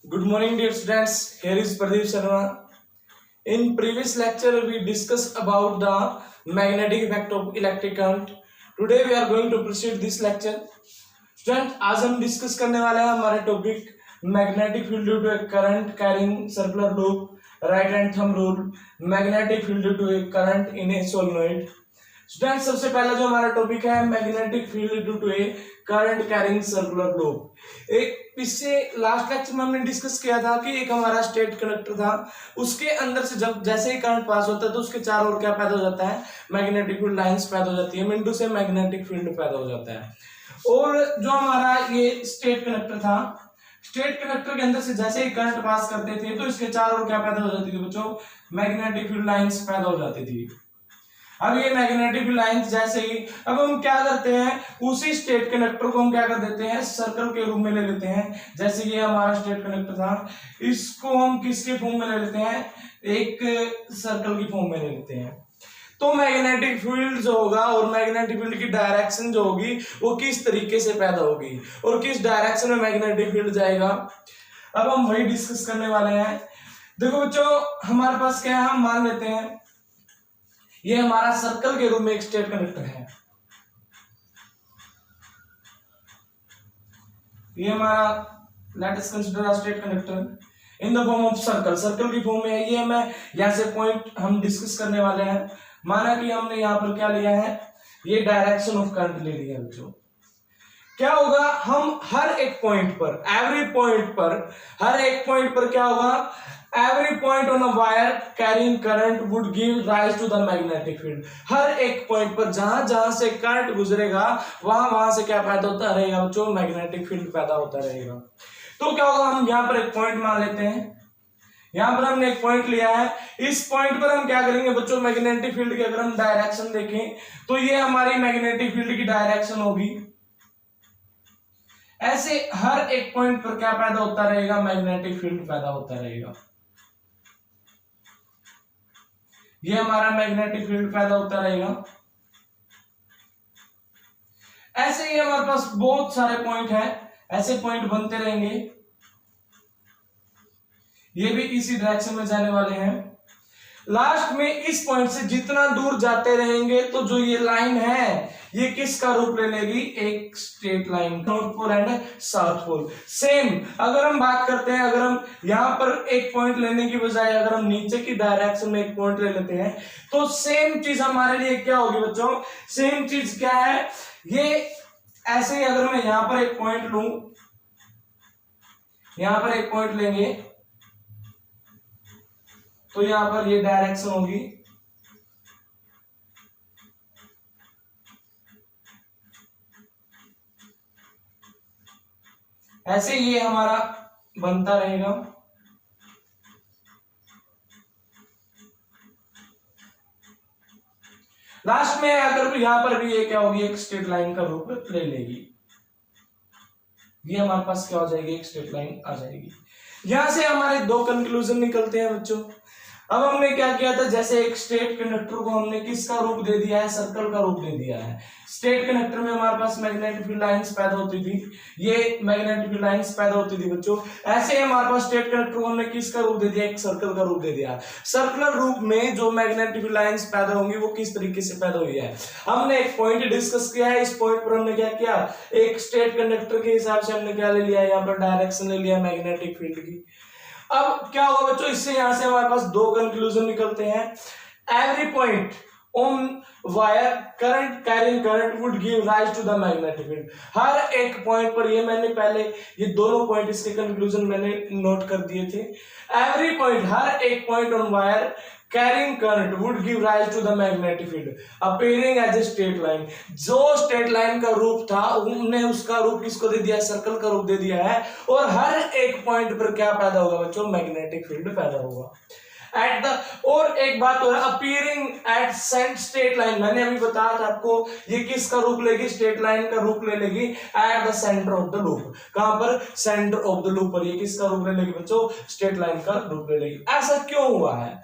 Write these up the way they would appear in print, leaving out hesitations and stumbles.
Good morning, dear students. Here is Pradeep Sharma. In previous lecture, we discussed about the magnetic effect of electric current. Today, we are going to proceed this lecture. Student, आज हम discuss करने वाले हैं हमारे topic magnetic field due to a current carrying circular loop right hand thumb rule magnetic field due to a current in a solenoid. Student, सबसे पहला जो हमारा टॉपिक है magnetic field due to a current carrying circular loop. एक इससे last lecture में हमने discuss किया था कि एक हमारा स्टेट कंडक्टर था, उसके अंदर से जब जैसे ही करंट पास होता है तो उसके चारों ओर क्या पैदा हो जाता है, मैग्नेटिक फील्ड लाइंस पैदा हो जाती है, मिंटू से मैग्नेटिक फील्ड पैदा हो जाता है. और जो हमारा ये स्टेट कंडक्टर था, स्टेट कंडक्टर के अंदर से जैसे ही करंट पास करते थे तो इसके चारों ओर क्या पैदा हो जाती थी बच्चों, मैग्नेटिक फील्ड लाइंस पैदा हो जाती थी. अब ये मैग्नेटिक फील्ड लाइंस जैसे ही अब हम क्या करते हैं, उसी स्टेट कंडक्टर को हम क्या कर देते हैं, सर्कल के रूप में ले लेते हैं. जैसे ये हमारा स्टेट कंडक्टर था, इसको हम किसके फॉर्म में ले लेते हैं, एक सर्कल की फॉर्म में ले लेते हैं. तो मैग्नेटिक फील्ड जो होगा और मैग्नेटिक फील्ड की डायरेक्शन जो होगी वो किस तरीके से पैदा होगी और किस डायरेक्शन में मैग्नेटिक फील्ड जाएगा, अब हम वही डिस्कस करने वाले हैं. देखो बच्चों, हमारे पास क्या है, हम मान लेते हैं ये हमारा सर्कल के रूप में एक स्टेट कंडक्टर है. ये हमारा let us consider state conductor in the form of circle, circle की फॉर्म में है. ये मैं यहां से पॉइंट हम डिस्कस करने वाले हैं. माना कि हमने यहां पर क्या लिया है, ये डायरेक्शन ऑफ करंट ले लिया बच्चों. क्या होगा, हम हर एक पॉइंट पर, एवरी पॉइंट पर, हर एक पॉइंट पर क्या होगा, every point on a wire carrying current would give rise to the magnetic field. हर एक पॉइंट पर जहां जहां से करंट गुजरेगा वहां वहां से क्या पैदा होता रहेगा बच्चों, मैग्नेटिक फील्ड पैदा होता रहेगा. तो क्या होगा, हम यहाँ पर एक पॉइंट मान लेते हैं, यहाँ पर हमने एक पॉइंट लिया है. इस पॉइंट पर हम क्या करेंगे बच्चों, मैग्नेटिक फील्ड की अगर हम डायरेक्शन देखें तो ये हमारी मैग्नेटिक फील्ड की डायरेक्शन होगी. ऐसे हर एक पॉइंट पर क्या पैदा होता रहेगा, मैग्नेटिक फील्ड पैदा होता रहेगा. ये हमारा मैग्नेटिक फील्ड पैदा होता रहेगा. ऐसे ही हमारे पास बहुत सारे पॉइंट हैं, ऐसे पॉइंट बनते रहेंगे. ये भी इसी डायरेक्शन में जाने वाले हैं. लास्ट में इस पॉइंट से जितना दूर जाते रहेंगे तो जो ये लाइन है ये किसका रूप ले लेगी, एक straight line, north pole and south pole. Same अगर हम बात करते हैं, अगर हम यहां पर एक पॉइंट लेने की बजाय अगर हम नीचे की डायरेक्शन में एक पॉइंट ले लेते हैं तो सेम चीज हमारे लिए क्या होगी बच्चों, सेम चीज क्या है, ये ऐसे ही अगर मैं यहां पर एक पॉइंट लूं, यहां पर एक पॉइंट लेंगे तो यहां पर ये डायरेक्शन होगी. ऐसे ये हमारा बनता रहेगा. लास्ट में अगर यहां पर भी ये क्या होगी, एक स्ट्रेट लाइन का रूप ले लेगी. ये हमारे पास क्या हो जाएगी, एक स्ट्रेट लाइन आ जाएगी. यहां से हमारे दो कंक्लूजन निकलते हैं बच्चों. अब हमने क्या किया था, जैसे एक स्टेट कंडक्टर को हमने किसका रूप दे दिया है, सर्कल का रूप दे दिया है. स्टेट कंडक्टर में हमारे पास मैग्नेटिक फील्ड लाइंस पैदा होती थी, ये मैग्नेटिक फील्ड लाइंस पैदा होती थी बच्चों. ऐसे हमारे पास स्टेट कंडक्टर को हमने किसका रूप दे दिया, एक सर्कल का रूप दे दिया. सर्कुलर रूप में जो मैग्नेटिक फील्ड लाइंस पैदा होंगी वो किस तरीके से पैदा हुई है, हमने एक पॉइंट डिस्कस किया है. इस पॉइंट पर हमने क्या किया, एक स्टेट कंडक्टर के हिसाब से हमने क्या ले लिया, यहाँ पर डायरेक्शन ले लिया मैग्नेटिक फील्ड की. अब क्या होगा बच्चों, इससे यहां से हमारे पास दो कंक्लूजन निकलते हैं. Every point on wire current carrying current would give rise to the magnetic field. हर एक पॉइंट पर, ये मैंने पहले ये दोनों पॉइंट इसके कंक्लूजन मैंने नोट कर दिए थे. एवरी पॉइंट, हर एक point on wire carrying current would give rise to the magnetic field appearing as a straight line. जो स्ट्रेट लाइन का रूप था उन्होंने उसका रूप किसको दे दिया, सर्कल का रूप दे दिया है. और हर एक पॉइंट पर क्या पैदा होगा बच्चों, मैग्नेटिक फील्ड पैदा होगा. एट द और एक बात हो रहा है, appearing at centre straight line, मैंने अभी बताया था आपको, ये किसका रूप लेगी, स्ट्रेट लाइन का रूप ले लेगी at the centre of the loop. कहां पर, सेंटर ऑफ द लूप पर ये किसका रूप ले लेगी बच्चों, स्ट्रेट लाइन का रूप ले लेगी. ऐसा क्यों हुआ है,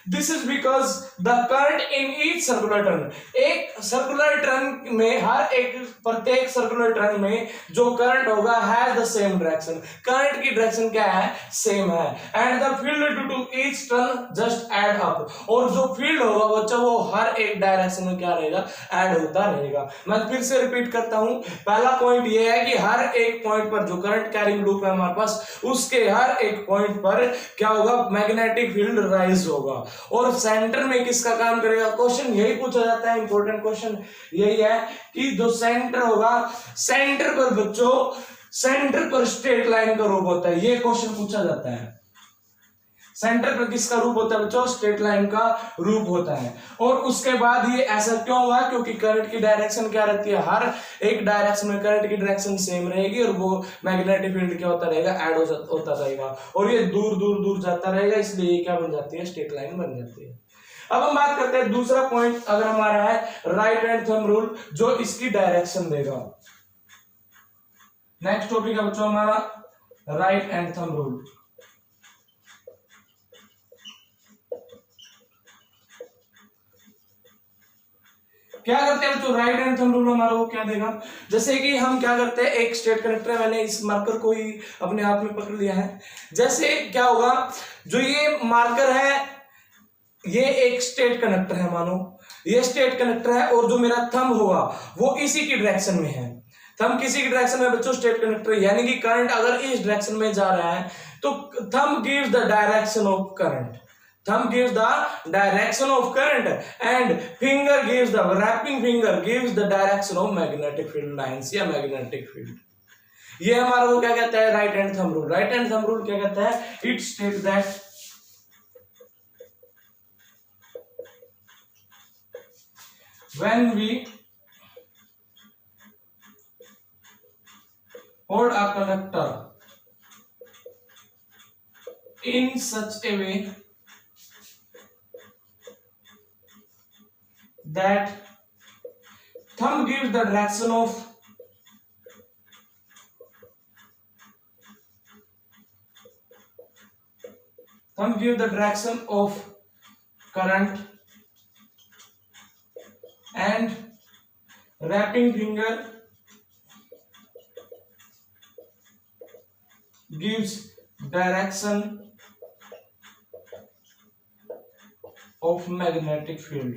this is because the current in each circular turn, एक सर्कुलर टर्न में, हर एक प्रत्येक सर्कुलर टर्न में जो करंट होगा has the same direction, current की डायरेक्शन क्या है, सेम है। And the field due to each turn just add up, और जो फील्ड होगा बच्चा वो हर एक डायरेक्शन में क्या रहेगा, ऐड होता रहेगा। मैं फिर से रिपीट करता हूं, पहला पॉइंट ये है कि हर एक पॉइंट पर जो करंट कैरिंग लूप है हमारे पास, उसके हर एक पॉइंट पर क्या होगा, मैग्नेटिक फील्ड राइज होगा। और सेंटर में किसका काम करेगा, क्वेश्चन यही पूछा जाता है, इंपॉर्टेंट क्वेश्चन यही है कि जो सेंटर होगा, सेंटर पर बच्चों, सेंटर पर स्ट्रेट लाइन का रूप होता है, ये क्वेश्चन पूछा जाता है। सेंटर पर किसका रूप होता है बच्चों, स्ट्रेट लाइन का रूप होता है। और उसके बाद ये ऐसा क्यों हुआ, क्योंकि करंट की डायरेक्शन क्या रहती है, हर एक डायरेक्शन में करंट की डायरेक्शन सेम रहेगी और वो मैग्नेटिक फील्ड क्या होता रहेगा, ऐड होता रहेगा, और ये दूर दूर दूर जाता रहेगा, इसलिए ये क्या बन जाती है, स्ट्रेट लाइन बन जाती है। अब हम बात करते हैं दूसरा पॉइंट, अगर हमारा है राइट हैंड थंब रूल, जो इसकी डायरेक्शन देगा। नेक्स्ट टॉपिक है बच्चों हमारा राइट हैंड थंब रूल। क्या करते हैं बच्चों, राइट हैंड थंब रूल हमारा वो क्या देगा, जैसे कि हम क्या करते हैं, एक स्ट्रेट कनेक्टर है, मैंने इस मार्कर को ही अपने हाथ में पकड़ लिया है। जैसे क्या होगा, जो ये मार्कर है ये एक स्ट्रेट कनेक्टर है, मानो ये स्ट्रेट कनेक्टर है, और जो मेरा थंब होगा वो इसी की डायरेक्शन में है। थंब किसी की डायरेक्शन में बच्चों स्ट्रेट कनेक्टर, यानी कि करंट अगर इस डायरेक्शन में जा रहा है तो thumb gives the direction of current, thumb gives the direction of current and finger gives the wrapping finger gives the direction of magnetic field lines या magnetic field। ये हमारा वो क्या कहता है, right hand thumb rule. Right hand thumb rule क्या कहता है, it states that when we hold a conductor in such a way that thumb gives the direction of current and wrapping finger gives direction of magnetic field।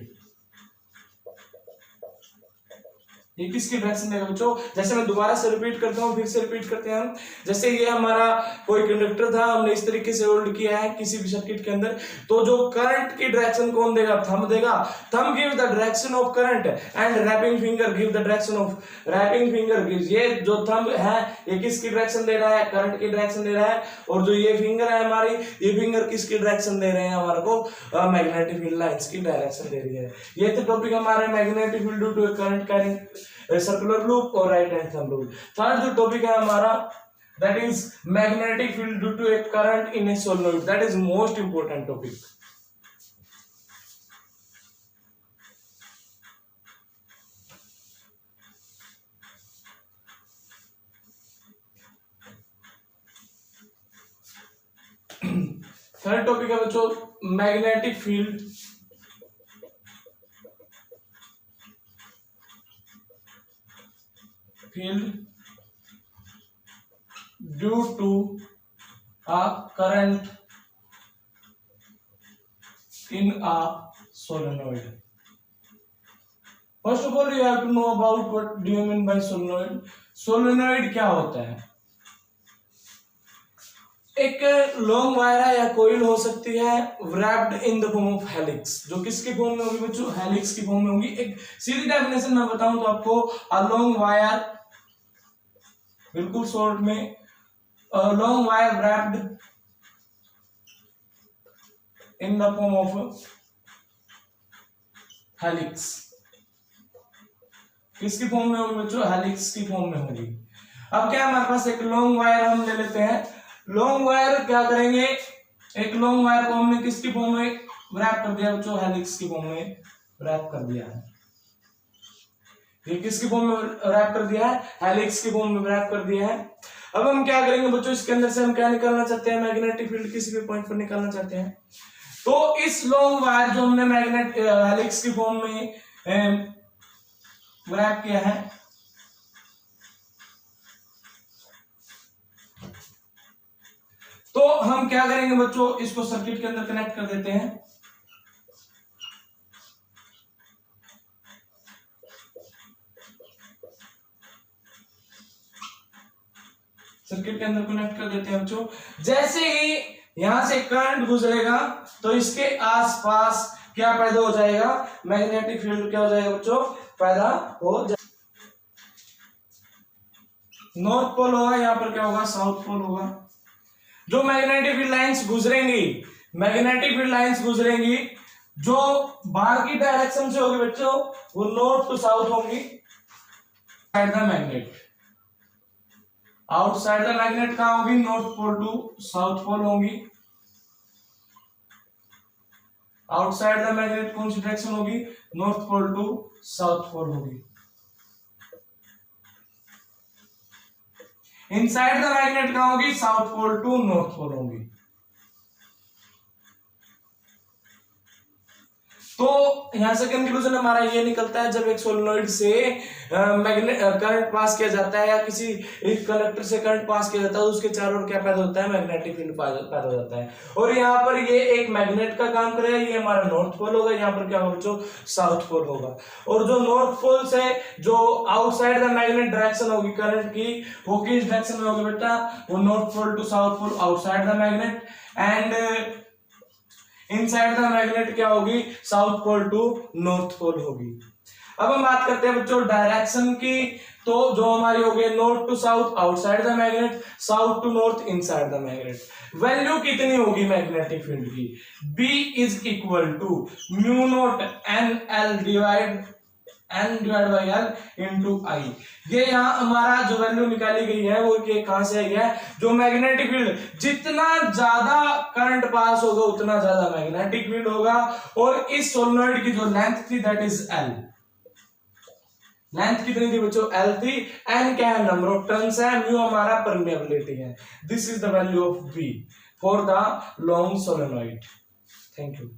ये किसकी direction देगा बच्चों, जैसे मैं दोबारा से रिपीट करता हूँ, फिर से रिपीट करते हैं हम। जैसे ये हमारा कोई कंडक्टर था, हमने इस तरीके से होल्ड किया है किसी भी सर्किट के अंदर, तो जो करंट की डायरेक्शन कौन देगा, थंब देगा। Thumb gives the direction of current and wrapping finger give the direction of, wrapping finger gives, ये जो थंब है ये किसकी डायरेक्शन दे रहा है, करंट की डायरेक्शन दे रहा है, और जो ये फिंगर है हमारी, ये फिंगर किसकी डायरेक्शन दे रहे हैं, हमारे को मैग्नेटिक फील्ड लाइंस की डायरेक्शन दे रही है। ये तो टॉपिक हमारा magnetic field due to current carrying circular loop और right hand thumb rule. Third जो टॉपिक है हमारा, that is magnetic field due to a current in a solenoid, that is most important topic. Third topic है बच्चों magnetic field due to a current in a solenoid। First of all, you have to know about what do you mean by solenoid। solenoid क्या होता है, एक long wire है या coil हो सकती है wrapped in the form of helix, जो किसकी फॉर्म में होगी बच्चों, हेलिक्स की फॉर्म में होगी। एक सीधी डेफिनेशन मैं बताऊं तो आपको, a long wire, बिल्कुल शॉर्ट में, long wire wrapped in the form of helix, किसकी फॉर्म में होगी बच्चों, हेलिक्स की फॉर्म में होगी। अब क्या हमारे पास एक लॉन्ग वायर हम ले लेते हैं, लॉन्ग वायर क्या करेंगे, एक लॉन्ग वायर को हमने किसकी फॉर्म में रैप कर दिया बच्चों, हेलिक्स की फॉर्म में रैप कर दिया है। ये किसकी फॉर्म में रैप कर दिया है, हेलिक्स की फॉर्म में रैप कर दिया है। अब हम क्या करेंगे बच्चों, इसके अंदर से हम क्या निकालना चाहते हैं, मैग्नेटिक फील्ड किसी भी पॉइंट पर निकालना चाहते हैं। तो इस लॉन्ग वायर जो हमने मैग्नेट हेलिक्स की फॉर्म में ग्रैब किया है, तो हम क्या करेंगे बच्चों, इसको सर्किट के अंदर कनेक्ट कर देते हैं। सर्किट के अंदर कनेक्ट कर देते हैं बच्चों। जैसे ही यहां से करंट गुजरेगा तो इसके आसपास क्या पैदा हो जाएगा, मैग्नेटिक फील्ड क्या हो जाएगा बच्चों, पैदा हो जाएगा। नॉर्थ पोल होगा, यहां पर क्या होगा, साउथ पोल होगा। जो मैग्नेटिक फील्ड लाइंस गुजरेंगी, मैग्नेटिक फील्ड लाइंस गुजरेंगी जो बाहर की डायरेक्शन से होगी बच्चों, वो नॉर्थ टू साउथ होंगी। Side the magnet, outside the magnet कहां होगी, north pole to south pole होंगी। आउटसाइड द मैग्नेट कौन सी डायरेक्शन होगी, north pole to south pole होगी। इनसाइड द मैग्नेट कहां होगी, south pole to north pole होगी। तो यहां से कंक्लूजन हमारा ये निकलता है, जब एक सोलेनोइड से करंट पास किया जाता है या किसी एक कंडक्टर से करंट पास किया जाता है, तो उसके चारों ओर क्या पैदा होता है, मैग्नेटिक फील्ड पैदा हो जाता है। और यहाँ पर ये एक मैग्नेट का काम करेगा, ये हमारा नॉर्थ पोल होगा, यहाँ पर क्या होगा बच्चों, साउथ पोल होगा। और जो नॉर्थ पोल से जो आउटसाइड द मैग्नेट डायरेक्शन होगी करंट की, वो किस डायरेक्शन में होगी बेटा, वो north pole to south pole, outside the magnet. And inside the magnet क्या होगी, south pole to north pole होगी। अब हम बात करते हैं बच्चों डायरेक्शन की, तो जो हमारी होगी north to south outside the magnet, south to north inside the magnet. Value कितनी होगी मैग्नेटिक फील्ड की, B is equal to mu naught N L divide by L into I. ये यहाँ हमारा जो वैल्यू निकाली गई है वो कहां से आई है, जो मैग्नेटिक फील्ड जितना ज्यादा करंट पास होगा उतना ज्यादा मैग्नेटिक फील्ड होगा। और इस सोलेनोइड की जो लेंथ थी दैट इज एल, लेंथ कितनी थी बच्चों, एल थी। एन क्या है, नंबर ऑफ टर्न्स है, म्यू हमारा परमेबिलिटी है। This is the value of B for the long solenoid. Thank you.